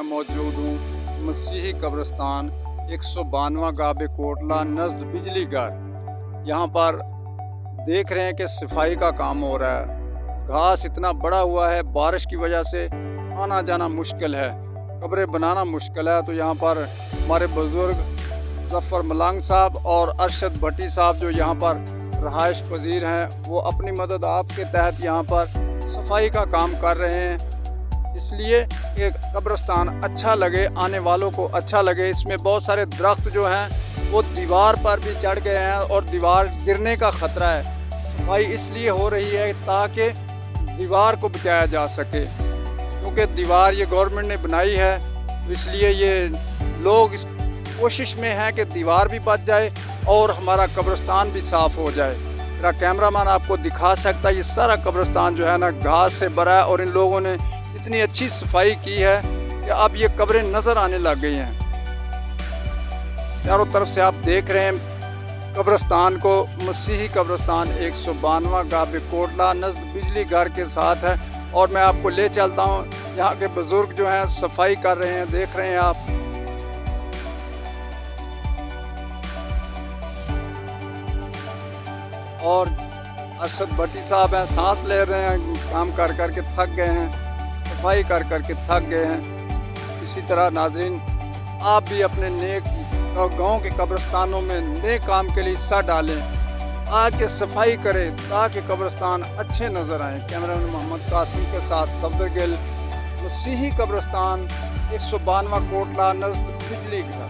मैं मौजूद हूँ मसीही कब्रिस्तान 192 गाबे कोटला नज़द बिजली घर। यहाँ पर देख रहे हैं कि सफाई का काम हो रहा है। घास इतना बड़ा हुआ है, बारिश की वजह से आना जाना मुश्किल है, कब्रें बनाना मुश्किल है। तो यहाँ पर हमारे बुज़ुर्ग ज़फ़र मलांग साहब और अरशद भट्टी साहब जो यहाँ पर रहाइश पजीर हैं, वो अपनी मदद आपके तहत यहाँ पर सफाई का काम कर रहे हैं, इसलिए कि कब्रिस्तान अच्छा लगे, आने वालों को अच्छा लगे। इसमें बहुत सारे दरख्त जो हैं वो दीवार पर भी चढ़ गए हैं और दीवार गिरने का ख़तरा है। सफाई इसलिए हो रही है ताकि दीवार को बचाया जा सके, क्योंकि दीवार ये गवर्नमेंट ने बनाई है, तो इसलिए ये लोग इस कोशिश में हैं कि दीवार भी बच जाए और हमारा कब्रिस्तान भी साफ़ हो जाए। मेरा कैमरामैन आपको दिखा सकता है, ये सारा कब्रिस्तान जो है ना घास से भरा है और इन लोगों ने इतनी अच्छी सफाई की है कि अब ये कब्रें नज़र आने लग गई हैं। चारों तरफ से आप देख रहे हैं कब्रिस्तान को। मसीही कब्रिस्तान 192 गाबे कोटला नज़द बिजली घर के साथ है और मैं आपको ले चलता हूँ। यहाँ के बुज़ुर्ग जो हैं सफाई कर रहे हैं, देख रहे हैं आप। और अरशद भट्टी साहब हैं, सांस ले रहे हैं, काम कर कर के थक गए हैं, सफाई कर कर के थक गए हैं। इसी तरह नाज़रीन, आप भी अपने नेक गांव के कब्रिस्तानों में नेक काम के लिए हिस्सा डालें, आके सफाई करें ताकि कब्रिस्तान अच्छे नज़र आएँ। कैमरामैन मोहम्मद कासिम के साथ सफदर गिल, मसीही कब्रिस्तान 192 कोटला नज़द बिजली घर।